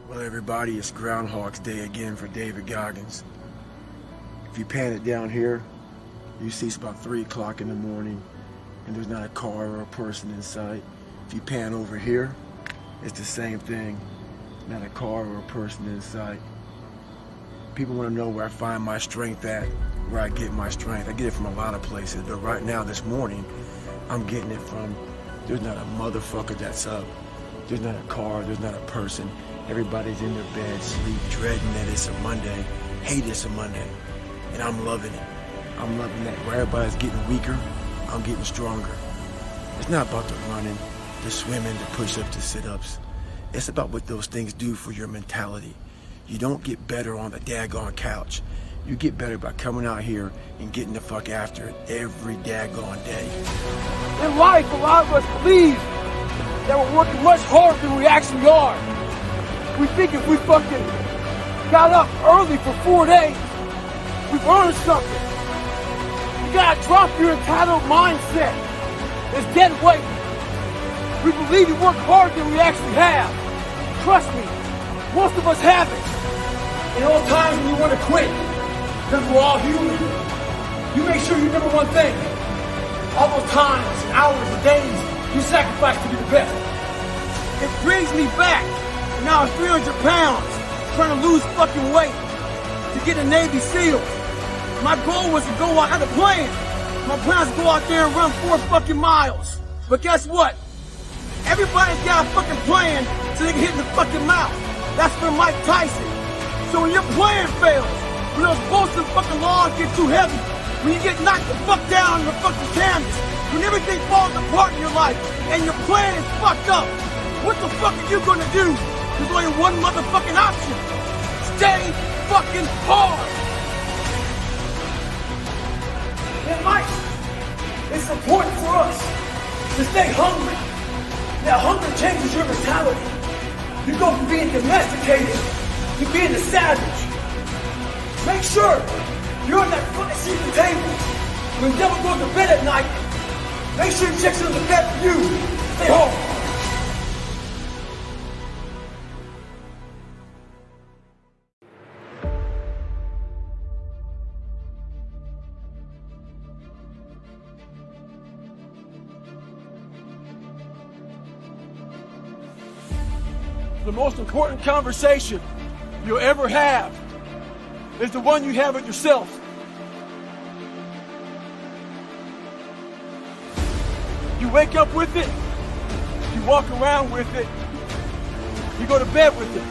Well, everybody, it's Groundhog's Day again for David Goggins. If you pan it down here, you see it's about 3 o'clock in the morning and there's not a car or a person in sight. If you pan over here, it's the same thing. Not a car or a person in sight. People want to know where I find my strength at, where I get my strength. I get it from a lot of places, but right now, this morning, I'm getting it from, there's not a motherfucker that's up. There's not a car, there's not a person. Everybody's in their bed, sleep, dreading that it's a Monday, hate it's a Monday, and I'm loving it. I'm loving that where everybody's getting weaker, I'm getting stronger. It's not about the running, the swimming, the push-ups, the sit-ups. It's about what those things do for your mentality. You don't get better on the daggone couch. You get better by coming out here and getting the fuck after it every daggone day. In life, a lot of us believe that we're working much harder than we actually are. We think if we fucking got up early for 4 days, we've earned something. You gotta drop your entitled mindset. It's dead weight. We believe we work harder than we actually have. Trust me, most of us haven't. And all times when you want to quit, because we're all human, you make sure you remember one thing. All those times, hours, and days you sacrifice to be the best. It brings me back. Now I'm 300 pounds, trying to lose fucking weight to get a Navy SEAL. My goal was to go out, I had a plan. My plan was to go out there and run 4 fucking miles. But guess what? Everybody's got a fucking plan so they can hit in the fucking mouth. That's for Mike Tyson. So when your plan fails, when those bullshit fucking laws get too heavy, when you get knocked the fuck down on the fucking canvas, when everything falls apart in your life and your plan is fucked up, what the fuck are you gonna do? There's only one motherfucking option. Stay fucking hard. In life, it's important for us to stay hungry. Now, hunger changes your mentality. You go from being domesticated to being a savage. Make sure you're on that fucking seat at the table. When the devil goes to bed at night, make sure he checks under the bed for you. Stay home. The most important conversation you'll ever have is the one you have with yourself. You wake up with it, you walk around with it, you go to bed with it.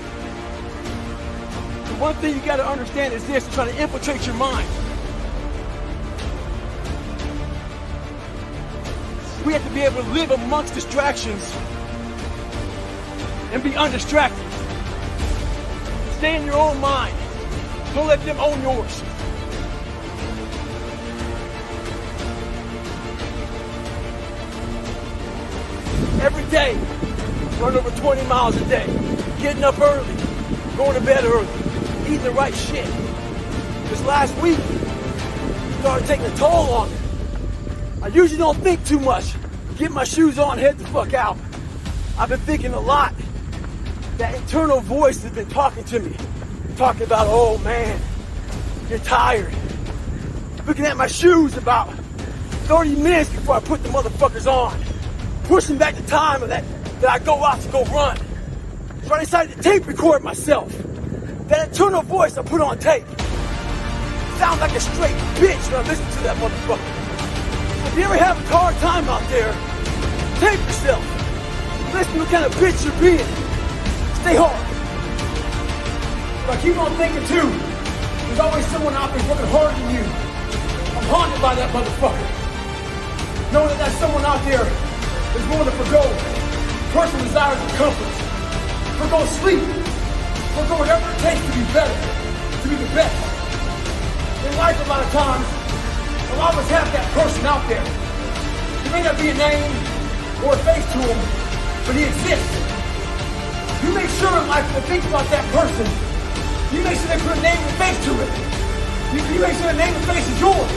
The one thing you gotta understand is this, it's trying to infiltrate your mind. We have to be able to live amongst distractions and be undistracted. Stay in your own mind. Don't let them own yours. Every day, run over 20 miles a day. Getting up early, going to bed early, eating the right shit. This last week, started taking a toll on me. I usually don't think too much. Get my shoes on, head the fuck out. I've been thinking a lot. That internal voice has been talking to me. Talking about, oh man, you're tired. Looking at my shoes about 30 minutes before I put the motherfuckers on. Pushing back the time of that I go out to go run. So I decided to tape record myself. That internal voice I put on tape. Sounds like a straight bitch when I listen to that motherfucker. If you ever have a hard time out there, tape yourself. Listen to what kind of bitch you're being. Stay hard. But I keep on thinking too, there's always someone out there working harder than you. I'm haunted by that motherfucker. Knowing that someone out there is willing to forgo personal desires and comforts, forgo sleep, forgo whatever it takes to be better, to be the best. In life, a lot of times, a lot of us have that person out there. There may not be a name or a face to him, but he exists. You make sure in life when think about that person, you make sure they put a name and face to it. You make sure the name and face is yours.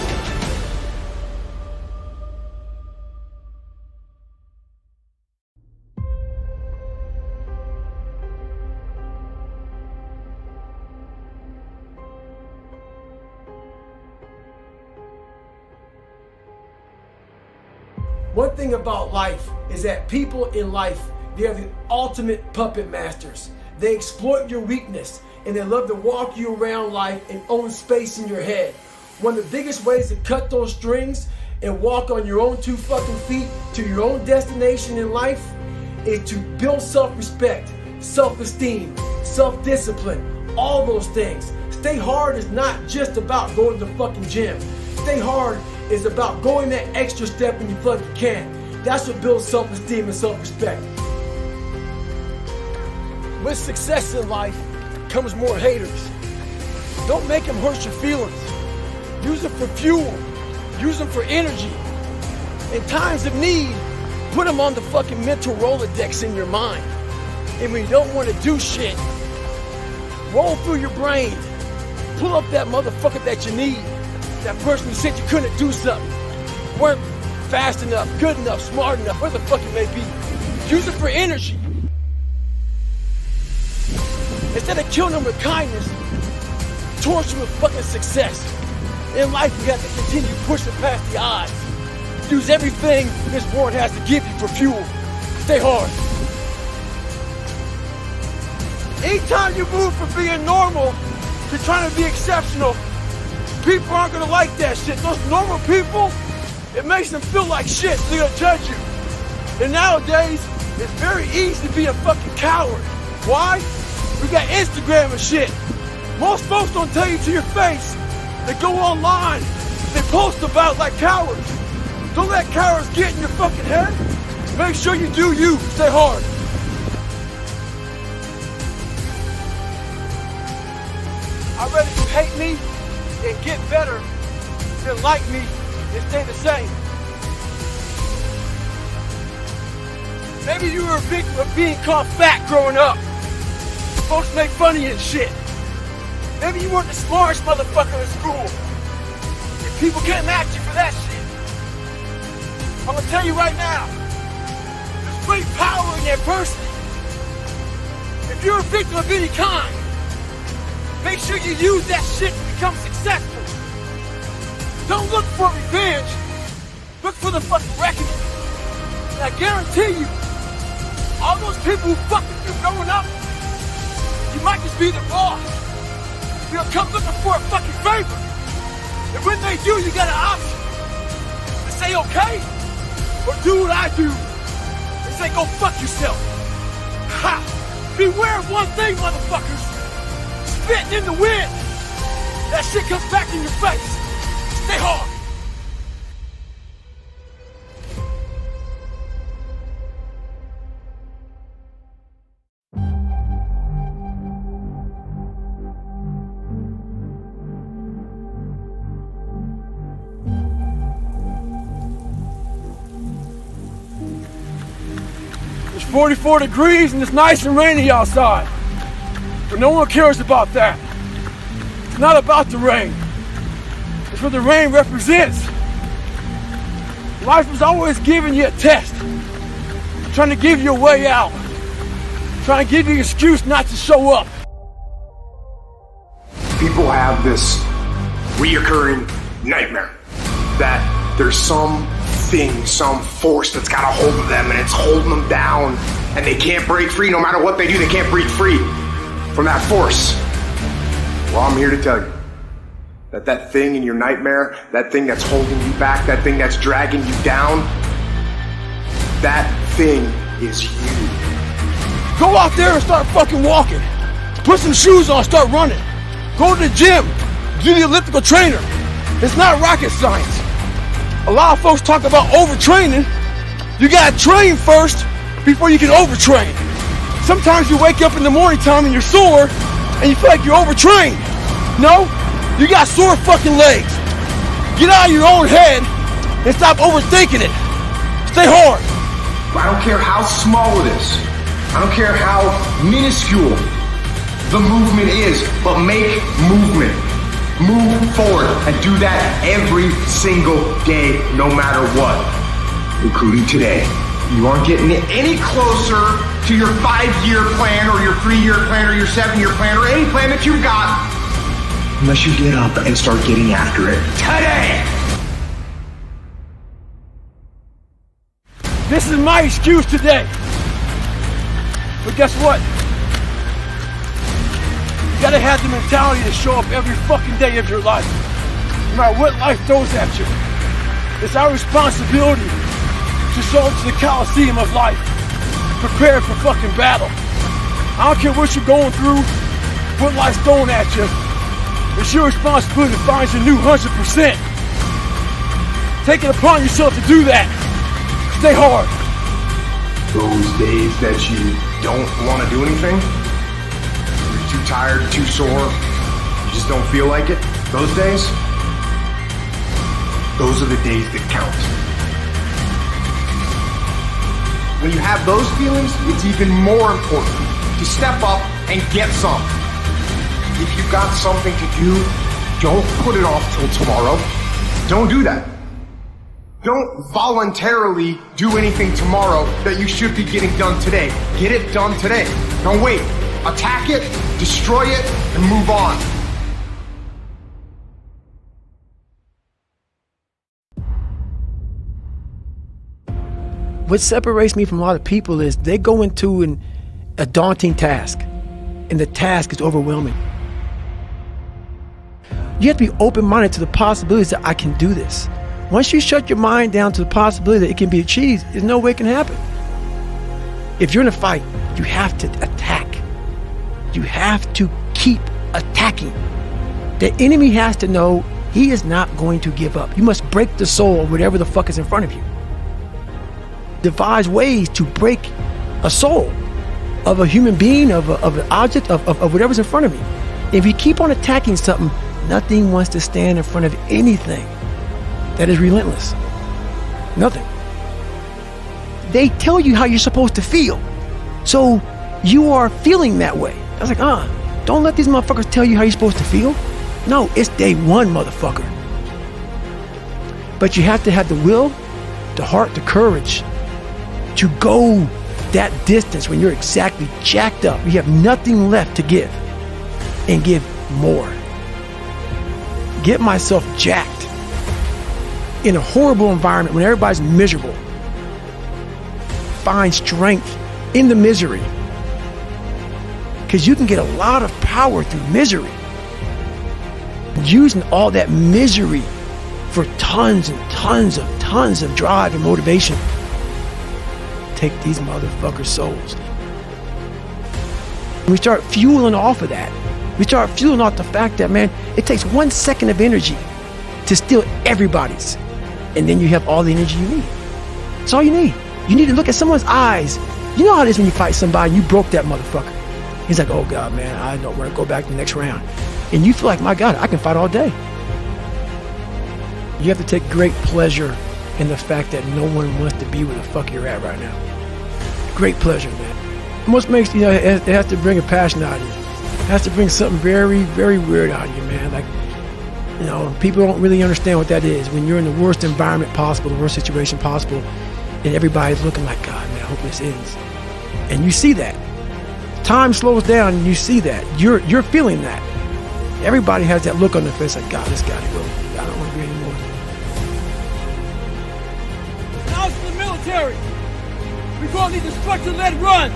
One thing about life is that people in life, they are the ultimate puppet masters. They exploit your weakness and they love to walk you around life and own space in your head. One of the biggest ways to cut those strings and walk on your own 2 fucking feet to your own destination in life is to build self-respect, self-esteem, self-discipline, all those things. Stay hard is not just about going to the fucking gym. Stay hard is about going that extra step when you fucking can. That's what builds self-esteem and self-respect. With success in life comes more haters. Don't make them hurt your feelings. Use them for fuel. Use them for energy. In times of need, put them on the fucking mental Rolodex in your mind. And when you don't want to do shit, roll through your brain. Pull up that motherfucker that you need. That person who said you couldn't do something. Weren't fast enough, good enough, smart enough, where the fuck it may be. Use it for energy. Instead of killing them with kindness, torture them with fucking success. In life, you have to continue pushing past the odds. Use everything this world has to give you for fuel. Stay hard. Anytime you move from being normal to trying to be exceptional, people aren't gonna like that shit. Those normal people, it makes them feel like shit, so they're gonna judge you. And nowadays, it's very easy to be a fucking coward. Why? We got Instagram and shit. Most folks don't tell you to your face. They go online, they post about it like cowards. Don't let cowards get in your fucking head. Make sure you do you. Stay hard. I'd rather you hate me and get better than like me and stay the same. Maybe you were a victim of being called fat growing up. Folks make fun of you and shit. Maybe you weren't the smartest motherfucker in school. And people came at you for that shit. I'm gonna tell you right now, there's great power in adversity. If you're a victim of any kind, make sure you use that shit to become successful. Don't look for revenge. Look for the fucking reckoning. And I guarantee you, all those people who fucked with you growing up, you might just be the boss. They'll come looking for a fucking favor. And when they do, you got an option to say okay, or do what I do and say go fuck yourself. Ha! Beware of one thing, motherfuckers. Spitting in the wind. That shit comes back in your face. Stay hard. It's 44 degrees and it's nice and rainy outside. But no one cares about that. It's not about the rain. It's what the rain represents. Life is always giving you a test. Trying to give you a way out. Trying to give you an excuse not to show up. People have this reoccurring nightmare that there's some thing, some force that's got a hold of them and it's holding them down and they can't break free. No matter what they do, they can't break free from that force. Well, I'm here to tell you that that thing in your nightmare, that thing that's holding you back, that thing that's dragging you down, that thing is you. Go out there and start fucking walking. Put some shoes on, start running. Go to the gym. Do the elliptical trainer. It's not rocket science. A lot of folks talk about overtraining. You gotta train first before you can overtrain. Sometimes you wake up in the morning time and you're sore and you feel like you're overtrained. No, you got sore fucking legs. Get out of your own head and stop overthinking it. Stay hard. I don't care how small it is. I don't care how minuscule the movement is, but make movement. Move forward and do that every single day, no matter what, including today. You aren't getting any closer to your 5-year plan or your 3-year plan or your 7-year plan or any plan that you've got unless you get up and start getting after it today. This is my excuse today. But guess what? You gotta have the mentality to show up every fucking day of your life. No matter what life throws at you. It's our responsibility to show up to the Coliseum of life, prepared for fucking battle. I don't care what you're going through, what life's throwing at you. It's your responsibility to find your new 100%. Take it upon yourself to do that. Stay hard. Those days that you don't want to do anything, you're too tired, too sore, you just don't feel like it, those days, those are the days that count. When you have those feelings, it's even more important to step up and get some. If you've got something to do, don't put it off till tomorrow. Don't do that. Don't voluntarily do anything tomorrow that you should be getting done today. Get it done today. Don't wait. Attack it, destroy it, and move on. What separates me from a lot of people is they go into a daunting task, and the task is overwhelming. You have to be open-minded to the possibilities that I can do this. Once you shut your mind down to the possibility that it can be achieved, there's no way it can happen. If you're in a fight, you have to attack. You have to keep attacking. The enemy has to know he is not going to give up. You must break the soul of whatever the fuck is in front of you. Devise ways to break a soul of a human being, of an object, of whatever's in front of me. If you keep on attacking something, nothing wants to stand in front of anything that is relentless. Nothing. They tell you how you're supposed to feel. So you are feeling that way. I was like, don't let these motherfuckers tell you how you're supposed to feel. No, it's day one, motherfucker. But you have to have the will, the heart, the courage to go that distance when you're exactly jacked up. You have nothing left to give, and give more. Get myself jacked in a horrible environment when everybody's miserable. Find strength in the misery, because you can get a lot of power through misery. Using all that misery for tons and tons of drive and motivation. Take these motherfuckers' souls. We start fueling off of that. We start fueling off the fact that, man, it takes 1 second of energy to steal everybody's. And then you have all the energy you need. That's all you need. You need to look at someone's eyes. You know how it is when you fight somebody and you broke that motherfucker. He's like, oh God, man, I don't want to go back to the next round. And you feel like, my God, I can fight all day. You have to take great pleasure in the fact that no one wants to be where the fuck you're at right now. Great pleasure, man. Most makes, it has to bring a passion out of you. It has to bring something very, very weird out of you, man. Like, people don't really understand what that is. When you're in the worst environment possible, the worst situation possible, and everybody's looking like, God, man, I hope this ends. And you see that. Time slows down and you see that. You're feeling that. Everybody has that look on their face like, God, this gotta go. I don't want to be anymore. When I was in the military, we go on these instructor-led runs.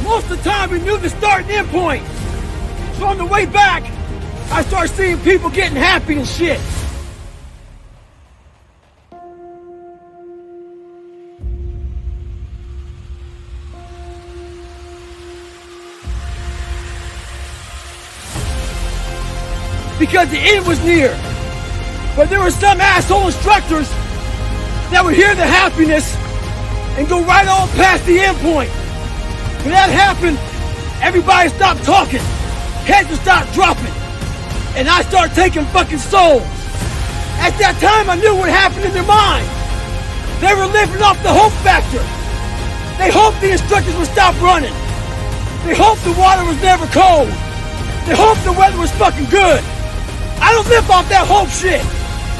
Most of the time, we knew the start and end point. So on the way back, I start seeing people getting happy and shit. Because the end was near. But there were some asshole instructors that would hear the happiness and go right on past the end point. When that happened, everybody stopped talking. Heads would start dropping. And I started taking fucking souls. At that time, I knew what happened in their mind. They were living off the hope factor. They hoped the instructors would stop running. They hoped the water was never cold. They hoped the weather was fucking good. I don't live off that hope shit.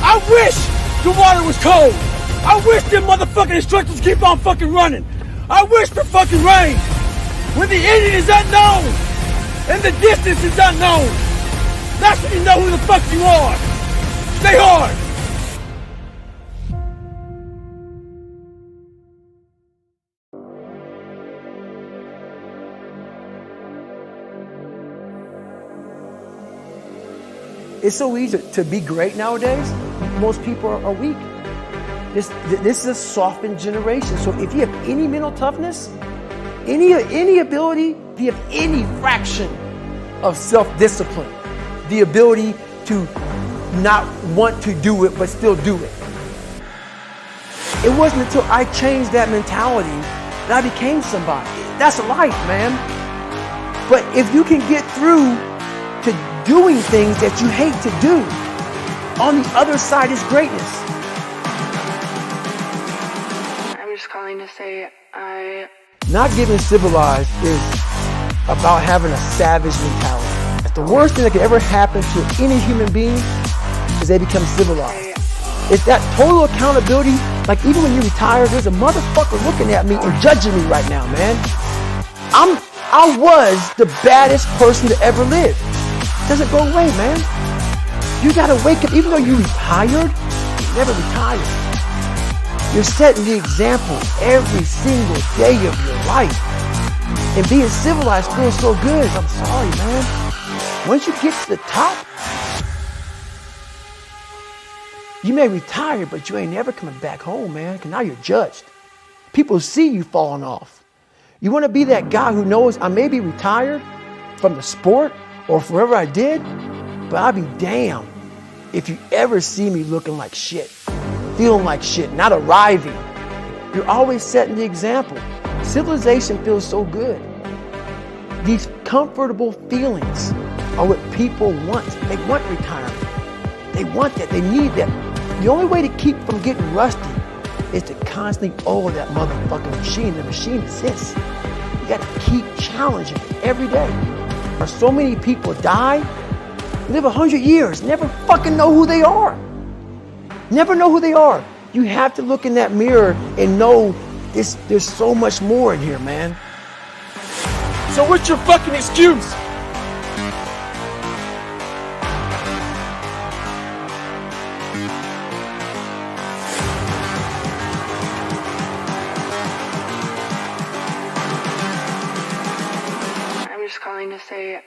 I wish the water was cold. I wish them motherfucking instructors keep on fucking running. I wish for fucking rain. When the ending is unknown and the distance is unknown, that's when you know who the fuck you are. Stay hard. It's so easy to be great nowadays. Most people are weak. This is a softened generation. So if you have any mental toughness, any ability, if you have any fraction of self-discipline, the ability to not want to do it but still do it. It wasn't until I changed that mentality that I became somebody. That's life, man. But if you can get through to doing things that you hate to do, on the other side is greatness. I'm just calling to say Not getting civilized is about having a savage mentality. That's the worst thing that could ever happen to any human being is they become civilized. It's that total accountability. Like even when you retire, there's a motherfucker looking at me and judging me right now, man. I was the baddest person to ever live. Doesn't go away, man. You gotta wake up, even though you retired, you never retired. You're setting the example every single day of your life. And being civilized feels so good. I'm sorry, man. Once you get to the top, you may retire, but you ain't never coming back home, man, because now you're judged. People see you falling off. You want to be that guy who knows I may be retired from the sport or wherever I did, but I'll be damned if you ever see me looking like shit, feeling like shit, not arriving. You're always setting the example. Civilization feels so good. These comfortable feelings are what people want. They want retirement. They want that. They need that. The only way to keep from getting rusty is to constantly oil that motherfucking machine. The machine exists. You got to keep challenging it every day. Or so many people die, live 100 years, never fucking know who they are. Never know who they are. You have to look in that mirror and know there's so much more in here, man. So what's your fucking excuse? I'm just calling to say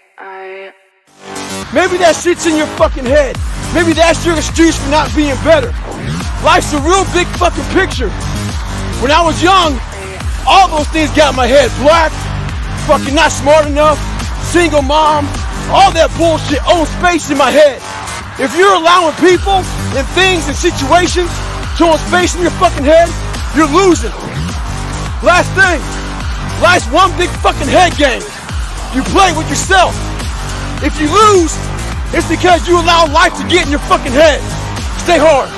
Maybe that shit's in your fucking head. Maybe that's your excuse for not being better. Life's a real big fucking picture. When I was young, all those things got in my head. Black, fucking not smart enough, single mom, all that bullshit owns space in my head. If you're allowing people and things and situations to own space in your fucking head, you're losing. Last thing, life's one big fucking head game. You play with yourself. If you lose, it's because you allow life to get in your fucking head. Stay hard.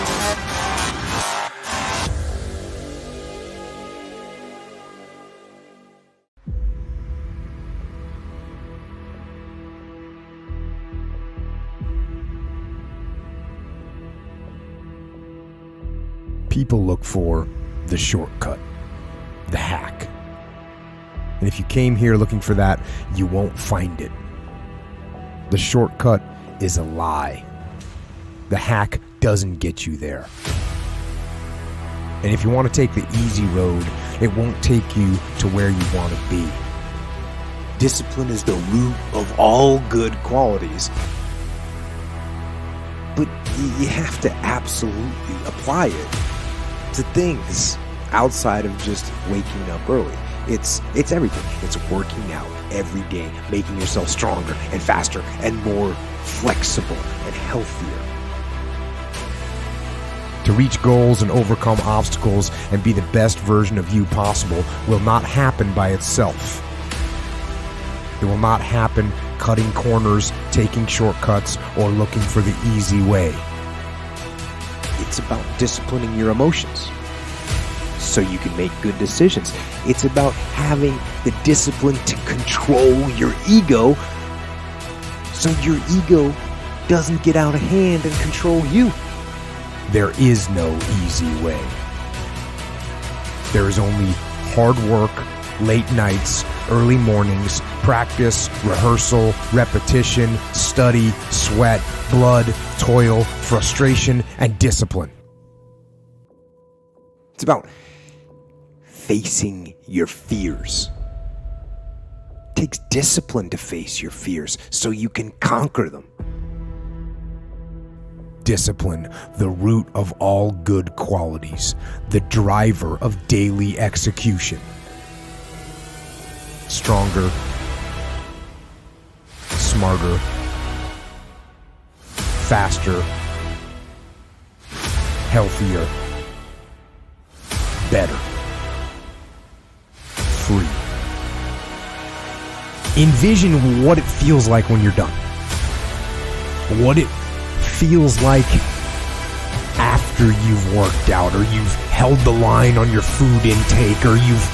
People look for the shortcut, the hack. And if you came here looking for that, you won't find it. The shortcut is a lie. The hack doesn't get you there. And if you want to take the easy road, it won't take you to where you want to be. Discipline is the root of all good qualities. But you have to absolutely apply it to things outside of just waking up early. It's everything. It's working out every day, making yourself stronger and faster and more flexible and healthier. To reach goals and overcome obstacles and be the best version of you possible will not happen by itself. It will not happen cutting corners, taking shortcuts, or looking for the easy way. It's about disciplining your emotions so you can make good decisions. It's about having the discipline to control your ego so your ego doesn't get out of hand and control you. There is no easy way. There is only hard work, late nights, early mornings, practice, rehearsal, repetition, study, sweat, blood, toil, frustration, and discipline. It's about facing your fears. It takes discipline to face your fears so you can conquer them. discipline, the root of all good qualities, the driver of daily execution. Stronger, smarter, faster, healthier, better, free. Envision what it feels like when you're done. What it feels like after you've worked out, or you've held the line on your food intake, or you've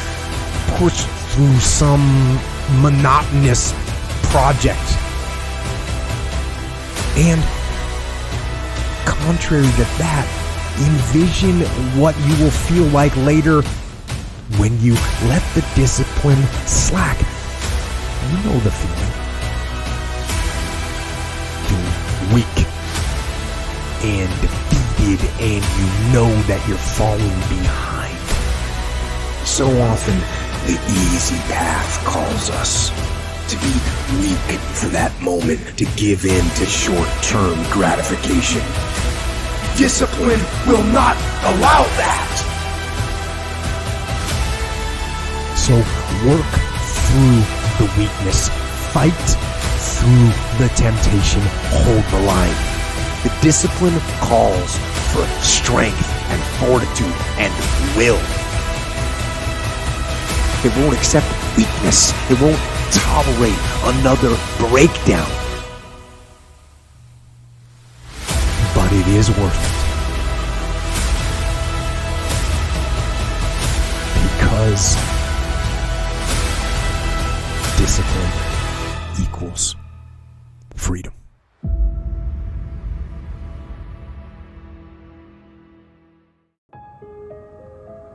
pushed through some monotonous project. And contrary to that, envision what you will feel like later when you let the discipline slack. You know the feeling. Feeling weak and defeated, and you know that you're falling behind. So often, the easy path calls us to be weak for that moment, to give in to short-term gratification. Discipline will not allow that. So work through the weakness, fight through the temptation, hold the line. The discipline calls for strength and fortitude and will. It won't accept weakness. It won't tolerate another breakdown. But it is worth it. Because discipline equals freedom.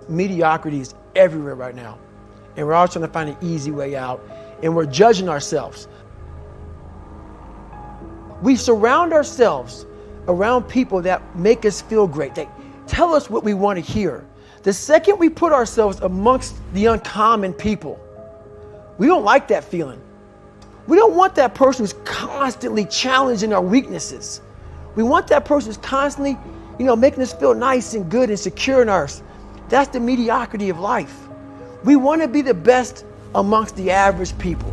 Mediocrity is everywhere right now. And we're all trying to find an easy way out. And we're judging ourselves. We surround ourselves around people that make us feel great. They tell us what we want to hear. The second we put ourselves amongst the uncommon people, we don't like that feeling. We don't want that person who's constantly challenging our weaknesses. We want that person who's constantly, making us feel nice and good and secure in ours. That's the mediocrity of life. We want to be the best amongst the average people.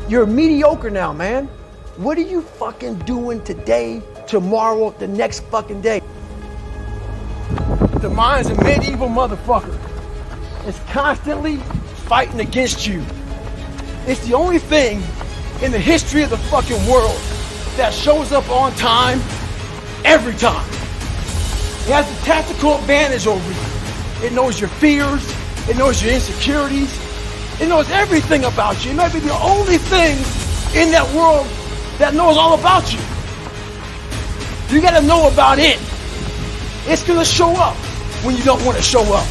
You're mediocre now, man. What are you fucking doing today, tomorrow, the next fucking day? The mind's a medieval motherfucker. It's constantly fighting against you. It's the only thing in the history of the fucking world that shows up on time every time. It has a tactical advantage over you. It knows your fears. It knows your insecurities. It knows everything about you. It might be the only thing in that world that knows all about you. You gotta know about it. It's gonna show up when you don't want to show up.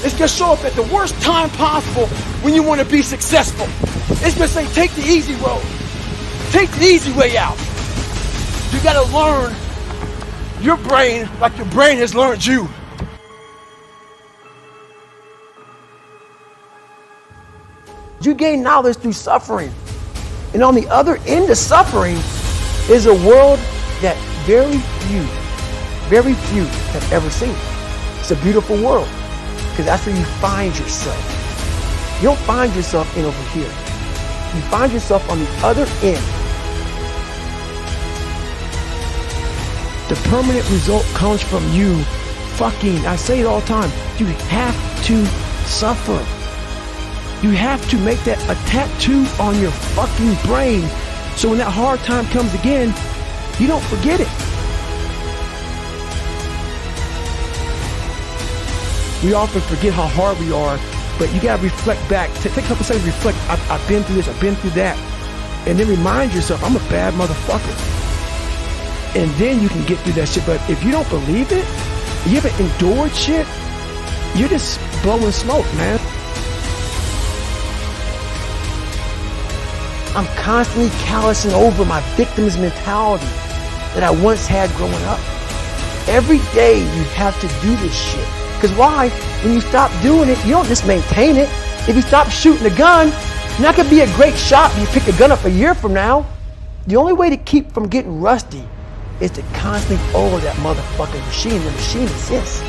It's gonna show up at the worst time possible when you want to be successful. It's gonna say, take the easy road. Take the easy way out. You gotta learn your brain like your brain has learned you. You gain knowledge through suffering. And on the other end of suffering is a world that very few have ever seen. It's a beautiful world, because that's where you find yourself. You don't find yourself in over here. You find yourself on the other end. The permanent result comes from you I say it all the time, you have to suffer. You have to make that a tattoo on your fucking brain, so when that hard time comes again, you don't forget it. We often forget how hard we are, but you gotta reflect back. Take a couple seconds, reflect. I've been through this, I've been through that. And then remind yourself, I'm a bad motherfucker. And then you can get through that shit. But if you don't believe it, you haven't endured shit, you're just blowing smoke, man. I'm constantly callousing over my victim's mentality that I once had growing up. Every day you have to do this shit. Because why? When you stop doing it, you don't just maintain it. If you stop shooting a gun, you're not going to be a great shot when you pick a gun up a year from now. The only way to keep from getting rusty is to constantly over that motherfucking machine. The machine exists.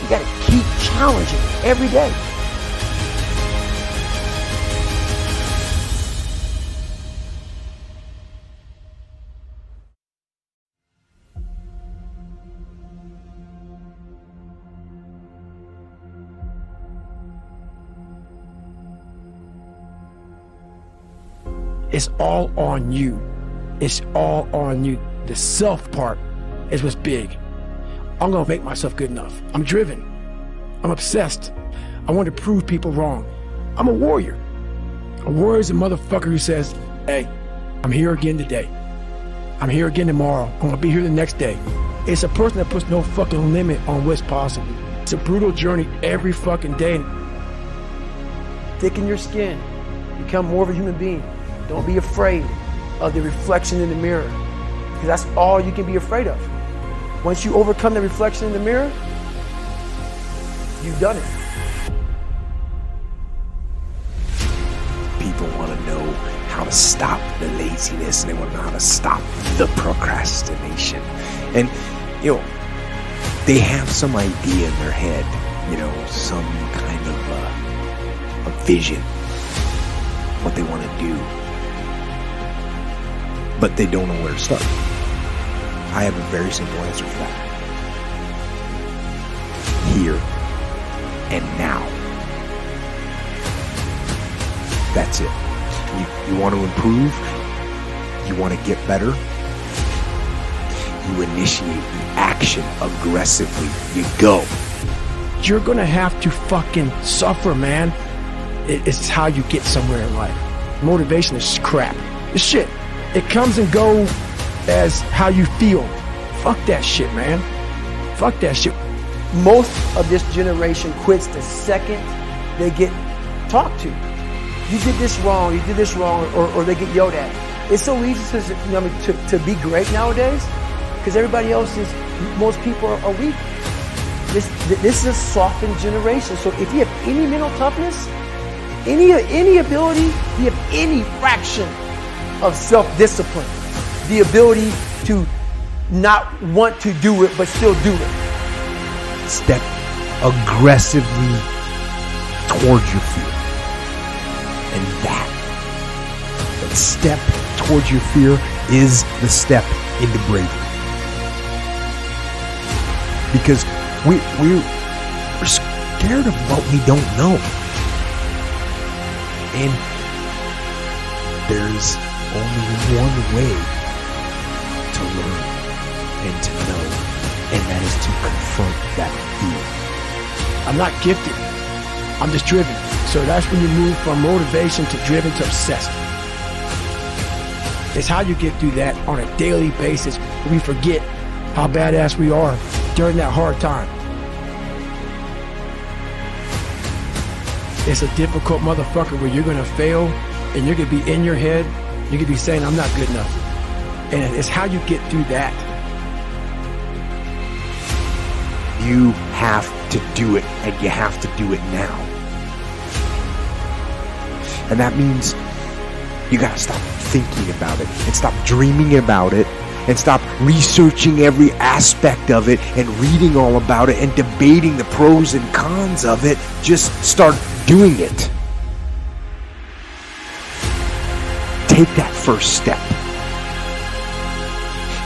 You gotta keep challenging it every day. It's all on you. It's all on you. The self part is what's big. I'm gonna make myself good enough. I'm driven. I'm obsessed. I want to prove people wrong. I'm a warrior. A warrior is a motherfucker who says, hey, I'm here again today. I'm here again tomorrow. I'm gonna be here the next day. It's a person that puts no fucking limit on what's possible. It's a brutal journey every fucking day. Thicken your skin. Become more of a human being. Don't be afraid of the reflection in the mirror, because that's all you can be afraid of. Once you overcome the reflection in the mirror, you've done it. People want to know how to stop the laziness, and they want to know how to stop the procrastination. And, they have some idea in their head, some kind of a vision, what they want to do. But they don't know where to start. I have a very simple answer for that. Here and now. That's it. You want to improve? You want to get better? You initiate the action aggressively. You go. You're gonna have to fucking suffer, man. It's how you get somewhere in life. Motivation is crap. It's shit. It comes and goes as how you feel. Fuck that shit, man. Fuck that shit. Most of this generation quits the second they get talked to. You did this wrong, or they get yelled at. It's so easy to be great nowadays because everybody else most people are weak. This is a softened generation. So if you have any mental toughness, any ability, you have any fraction of self-discipline, the ability to not want to do it but still do it. Step aggressively towards your fear. And that step towards your fear is the step into bravery. Because we're scared of what we don't know. And there's only one way to learn and to know, and that is to confront that fear. I'm not gifted. I'm just driven. So that's when you move from motivation to driven to obsessed. It's how you get through that on a daily basis. We forget how badass we are during that hard time. It's a difficult motherfucker where you're gonna fail and you're gonna be in your head. You're gonna be saying, I'm not good enough. And it's how you get through that. You have to do it, and you have to do it now. And that means you gotta stop thinking about it and stop dreaming about it and stop researching every aspect of it and reading all about it and debating the pros and cons of it. Just start doing it. Take that first step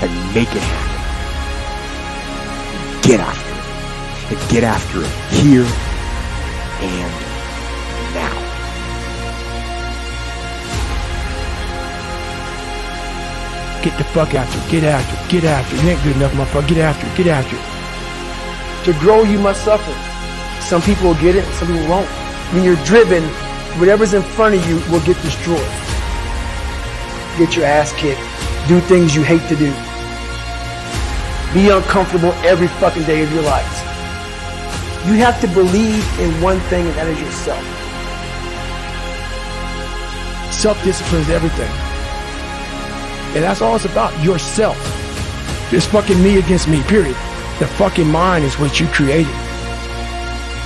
and make it happen. Get after it. And get after it here and now. Get the fuck after it. Get after it. Get after it. You ain't good enough, motherfucker. Get after it. Get after it. To grow, you must suffer. Some people will get it, some people won't. When you're driven, whatever's in front of you will get destroyed. Get your ass kicked. Do things you hate to do. Be uncomfortable every fucking day of your life. You have to believe in one thing, and that is yourself. Self-discipline is everything. And that's all it's about, yourself. It's fucking me against me, period. The fucking mind is what you created.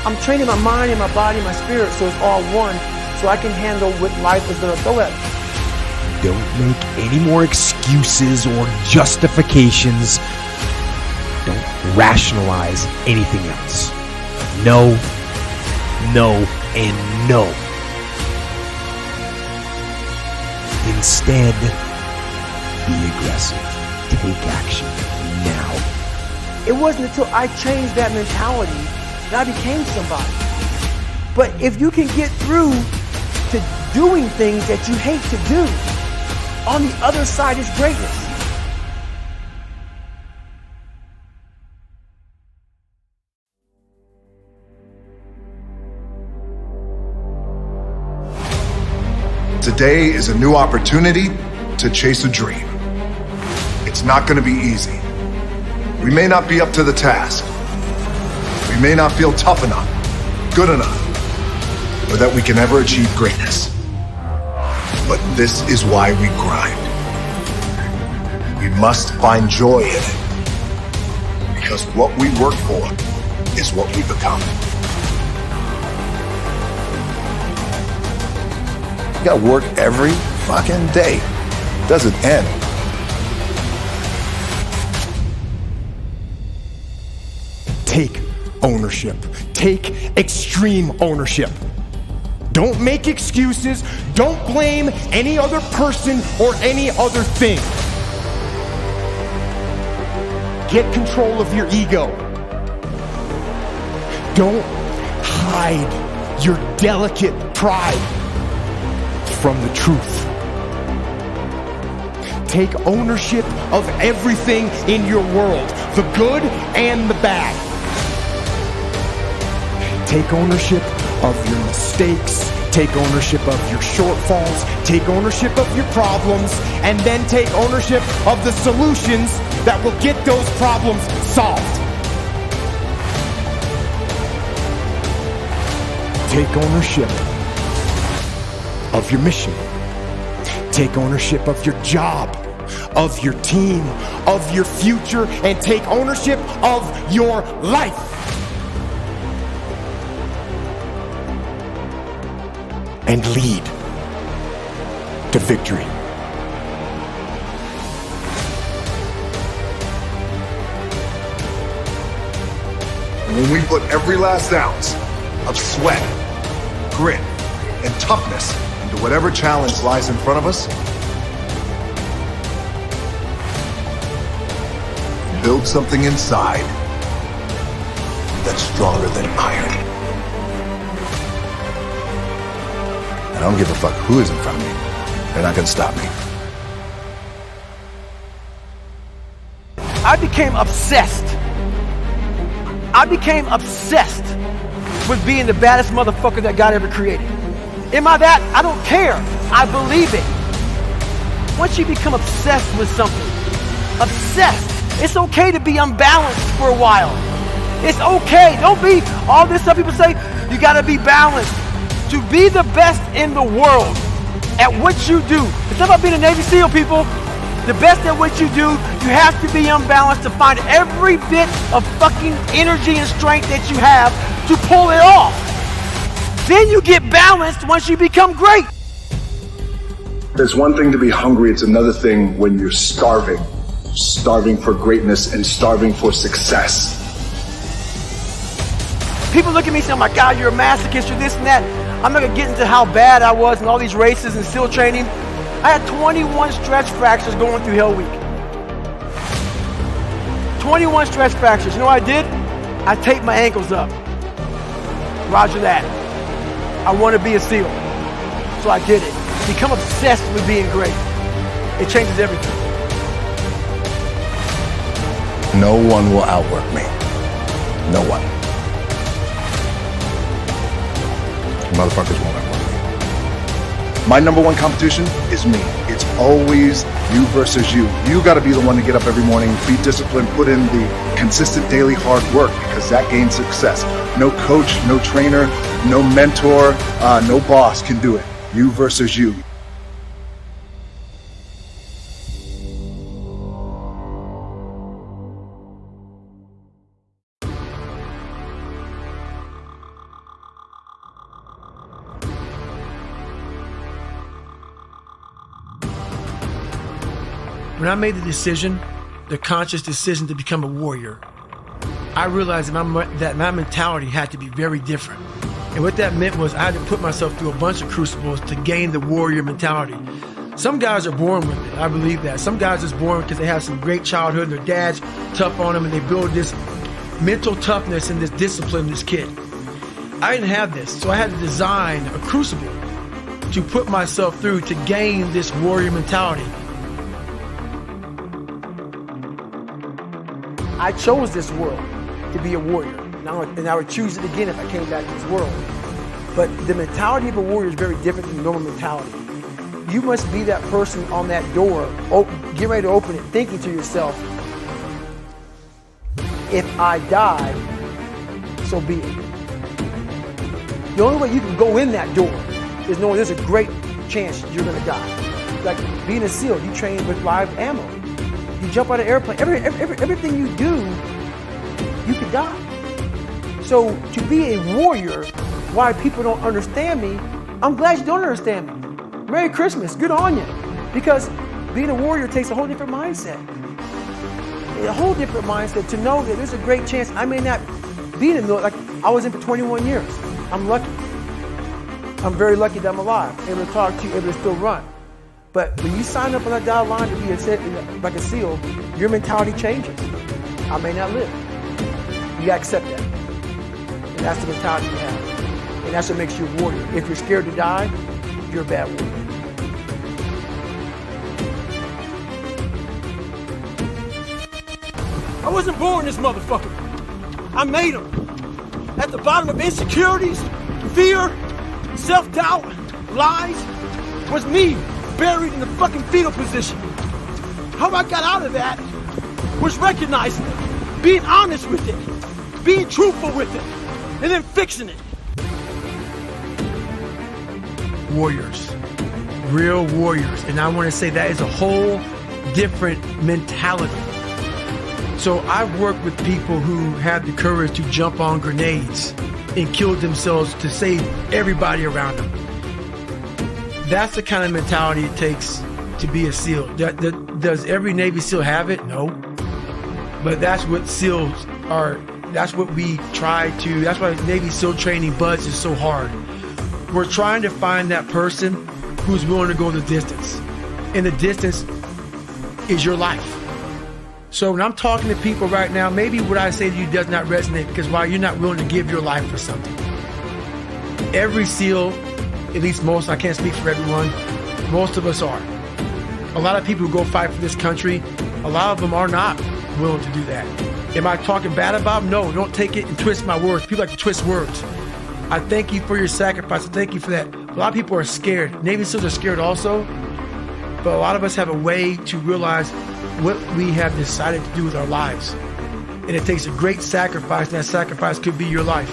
I'm training my mind and my body and my spirit so it's all one, so I can handle what life is going to throw at me. Don't make any more excuses or justifications. Don't rationalize anything else. No, no, and no. Instead, be aggressive. Take action now. It wasn't until I changed that mentality that I became somebody. But if you can get through to doing things that you hate to do, on the other side is greatness. Today is a new opportunity to chase a dream. It's not going to be easy. We may not be up to the task. We may not feel tough enough, good enough, or that we can ever achieve greatness. But this is why we grind. We must find joy in it, because what we work for is what we become. You gotta work every fucking day. It doesn't end. Take ownership. Take extreme ownership. Don't make excuses. Don't blame any other person or any other thing. Get control of your ego. Don't hide your delicate pride from the truth. Take ownership of everything in your world, the good and the bad. Take ownership of your mistakes, take ownership of your shortfalls, take ownership of your problems, and then take ownership of the solutions that will get those problems solved. Take ownership of your mission. Take ownership of your job, of your team, of your future, and take ownership of your life. And lead to victory. When we put every last ounce of sweat, grit, and toughness into whatever challenge lies in front of us, build something inside that's stronger than iron. I don't give a fuck who is in front of me. They're not gonna stop me. I became obsessed. With being the baddest motherfucker that God ever created. Am I that? I don't care. I believe it. Once you become obsessed with something, it's okay to be unbalanced for a while. It's okay. Don't be all this stuff people say, you gotta be balanced. To be the best in the world at what you do. It's not about being a Navy SEAL, people. The best at what you do, you have to be unbalanced to find every bit of fucking energy and strength that you have to pull it off. Then you get balanced once you become great. There's one thing to be hungry, it's another thing when you're starving. Starving for greatness and starving for success. People look at me and say, oh my God, you're a masochist, you're this and that. I'm not gonna get into how bad I was in all these races and SEAL training. I had 21 stretch fractures going through Hell Week. 21 stretch fractures. You know what I did? I taped my ankles up. Roger that. I want to be a SEAL. So I did it. Become obsessed with being great. It changes everything. No one will outwork me. No one. Motherfuckers won't outwork me. My number one competition is me. It's always you versus you. You got to be the one to get up every morning, be disciplined, put in the consistent daily hard work, because that gains success. No coach, no trainer, no mentor, no boss can do it. You versus you. When I made the decision, the conscious decision to become a warrior, I realized that my mentality had to be very different. And what that meant was I had to put myself through a bunch of crucibles to gain the warrior mentality. Some guys are born with it. I believe that. Some guys are just born because they have some great childhood and their dad's tough on them and they build this mental toughness and this discipline in this kid. I didn't have this, so I had to design a crucible to put myself through to gain this warrior mentality. I chose this world to be a warrior. And I would choose it again if I came back to this world. But the mentality of a warrior is very different than the normal mentality. You must be that person on that door, get ready to open it, thinking to yourself, if I die, so be it. The only way you can go in that door is knowing there's a great chance you're going to die. Like being a SEAL, you train with live ammo. You jump out of an airplane, everything you do, you could die. So to be a warrior, why people don't understand me, I'm glad you don't understand me. Merry Christmas, good on you. Because being a warrior takes a whole different mindset. A whole different mindset to know that there's a great chance I may not be in the military. Like I was in for 21 years. I'm lucky. I'm very lucky that I'm alive, able to talk to you, able to still run. But when you sign up on that dotted line to be like a SEAL, your mentality changes. I may not live. You gotta accept that. And that's the mentality you have. And that's what makes you a warrior. If you're scared to die, you're a bad warrior. I wasn't born this motherfucker. I made him. At the bottom of insecurities, fear, self-doubt, lies, was me buried in the fucking fetal position. How I got out of that was recognizing it, being honest with it, being truthful with it, and then fixing it. Warriors, real warriors. And I want to say that is a whole different mentality. So I've worked with people who have the courage to jump on grenades and kill themselves to save everybody around them. That's the kind of mentality it takes to be a SEAL. Does every Navy SEAL have it? No. But that's what SEALs are. That's what we try to, that's why Navy SEAL training buds is so hard. We're trying to find that person who's willing to go the distance. And the distance is your life. So when I'm talking to people right now, maybe what I say to you does not resonate because why you're not willing to give your life for something. Every SEAL, at least most, I can't speak for everyone, most of us are. A lot of people who go fight for this country, a lot of them are not willing to do that. Am I talking bad about them? No, don't take it and twist my words. People like to twist words. I thank you for your sacrifice. I thank you for that. A lot of people are scared. Navy SEALs are scared also, but a lot of us have a way to realize what we have decided to do with our lives. And it takes a great sacrifice, and that sacrifice could be your life.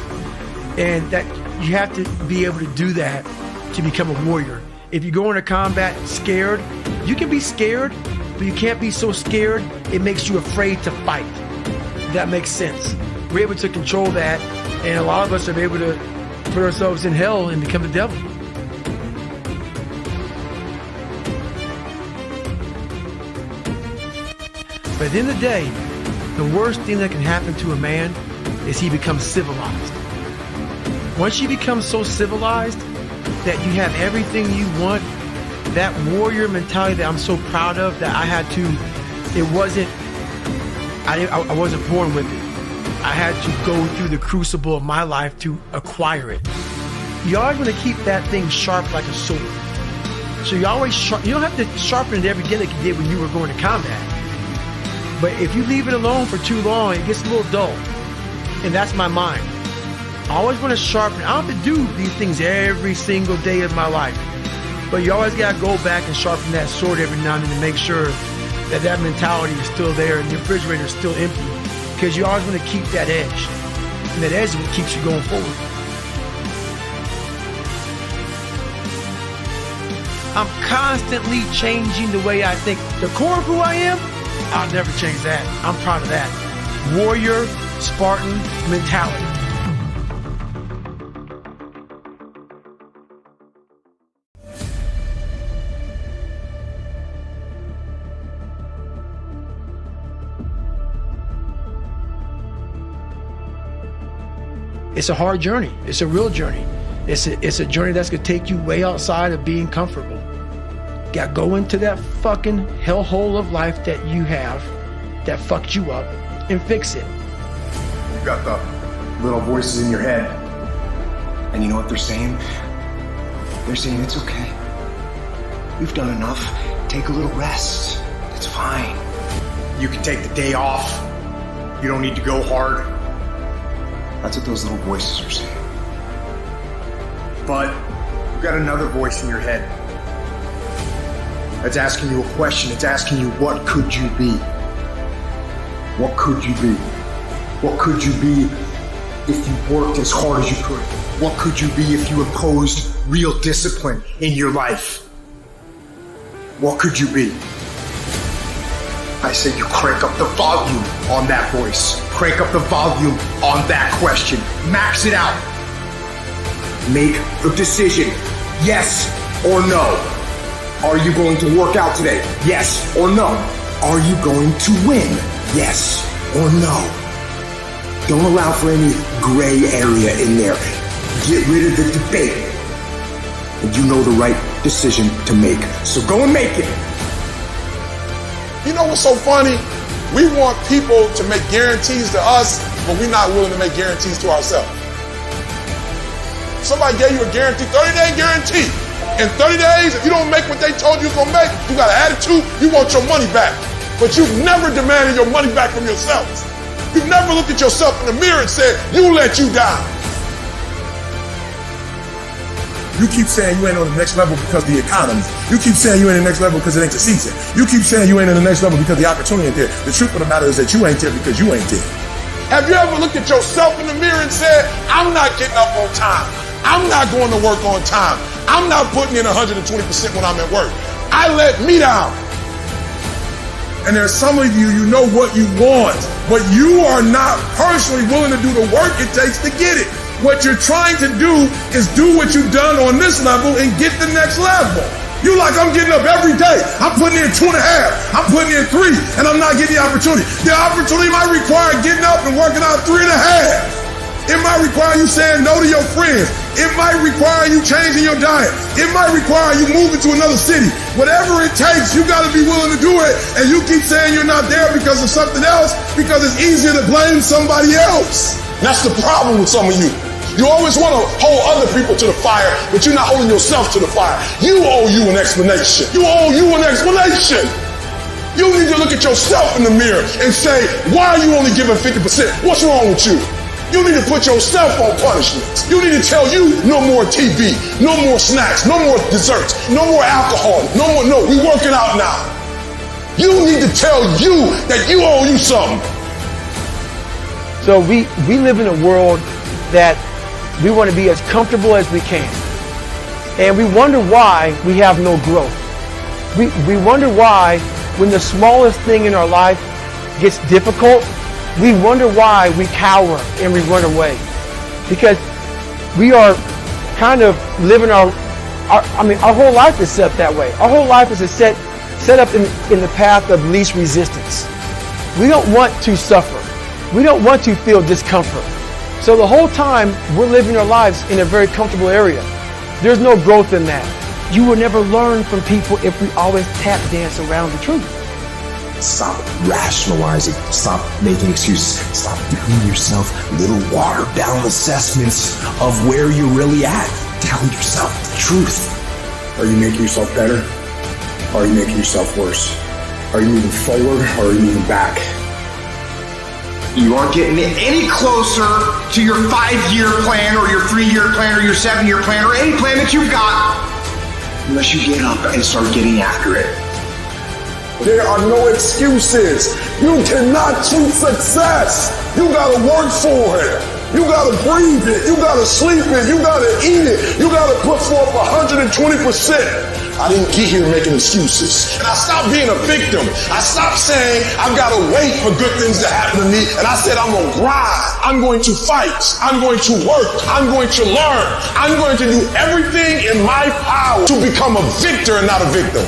And that you have to be able to do that to become a warrior. If you go into combat scared, you can be scared, but you can't be so scared it makes you afraid to fight. That makes sense. We're able to control that, and a lot of us are able to put ourselves in hell and become the devil. But at the end of the day, the worst thing that can happen to a man is he becomes civilized. Once you become so civilized that you have everything you want, that warrior mentality that I'm so proud of, that I had to, I wasn't born with it. I had to go through the crucible of my life to acquire it. You always want to keep that thing sharp like a sword. So you don't have to sharpen it every day like you did when you were going to combat. But if you leave it alone for too long, it gets a little dull. And that's my mind. I always want to sharpen it. I don't have to do these things every single day of my life. But you always got to go back and sharpen that sword every now and then to make sure that that mentality is still there and the refrigerator is still empty. Because you always want to keep that edge. And that edge is what keeps you going forward. I'm constantly changing the way I think. The core of who I am, I'll never change that. I'm proud of that. Warrior, Spartan mentality. It's a hard journey. It's a real journey. It's a journey that's gonna take you way outside of being comfortable. Gotta go into that fucking hellhole of life that you have that fucked you up and fix it. You got the little voices in your head. And you know what they're saying? They're saying it's okay. You've done enough. Take a little rest. It's fine. You can take the day off. You don't need to go hard. That's what those little voices are saying. But you've got another voice in your head that's asking you a question. It's asking you, what could you be? What could you be? What could you be if you worked as hard as you could? What could you be if you imposed real discipline in your life? What could you be? I say you crank up the volume on that voice. Crank up the volume on that question. Max it out. Make a decision. Yes or no. Are you going to work out today? Yes or no. Are you going to win? Yes or no. Don't allow for any gray area in there. Get rid of the debate. And you know the right decision to make. So go and make it. You know what's so funny? We want people to make guarantees to us, but we're not willing to make guarantees to ourselves. Somebody gave you a guarantee, 30-day guarantee. In 30 days, if you don't make what they told you you're gonna make, you got an attitude, you want your money back. But you've never demanded your money back from yourselves. You've never looked at yourself in the mirror and said, you let you down. You keep saying you ain't on the next level because of the economy. You keep saying you ain't on the next level because it ain't the season. You keep saying you ain't on the next level because the opportunity ain't there. The truth of the matter is that you ain't there because you ain't there. Have you ever looked at yourself in the mirror and said, I'm not getting up on time. I'm not going to work on time. I'm not putting in 120% when I'm at work. I let me down. And there's some of you, you know what you want, but you are not personally willing to do the work it takes to get it. What you're trying to do is do what you've done on this level and get the next level. You like, I'm getting up every day. I'm putting in 2.5. I'm putting in 3, and I'm not getting the opportunity. The opportunity might require getting up and working out 3.5. It might require you saying no to your friends. It might require you changing your diet. It might require you moving to another city. Whatever it takes, you got to be willing to do it. And you keep saying you're not there because of something else, because it's easier to blame somebody else. That's the problem with some of you. You always want to hold other people to the fire, but you're not holding yourself to the fire. You owe you an explanation. You owe you an explanation. You need to look at yourself in the mirror and say, why are you only giving 50%? What's wrong with you? You need to put yourself on punishment. You need to tell you no more TV, no more snacks, no more desserts, no more alcohol, no, we working out now. You need to tell you that you owe you something. So we live in a world that we want to be as comfortable as we can. And we wonder why we have no growth. We wonder why when the smallest thing in our life gets difficult, we wonder why we cower and we run away. Because we are kind of living our whole life is set that way. Our whole life is set up in the path of least resistance. We don't want to suffer. We don't want to feel discomfort. So the whole time we're living our lives in a very comfortable area. There's no growth in that. You will never learn from people if we always tap dance around the truth. Stop rationalizing. Stop making excuses. Stop giving yourself little watered down assessments of where you're really at. Tell yourself the truth. Are you making yourself better? Or are you making yourself worse? Are you moving forward or are you moving back? You aren't getting any closer to your 5-year plan or your 3-year plan or your 7-year plan or any plan that you've got unless you get up and start getting after it. There are no excuses. You cannot cheat success. You gotta work for it. You gotta breathe it. You gotta sleep it. You gotta eat it. You gotta put forth 120%. I didn't get here making excuses. And I stopped being a victim. I stopped saying I've gotta wait for good things to happen to me. And I said I'm gonna grind. I'm going to fight. I'm going to work. I'm going to learn. I'm going to do everything in my power to become a victor and not a victim.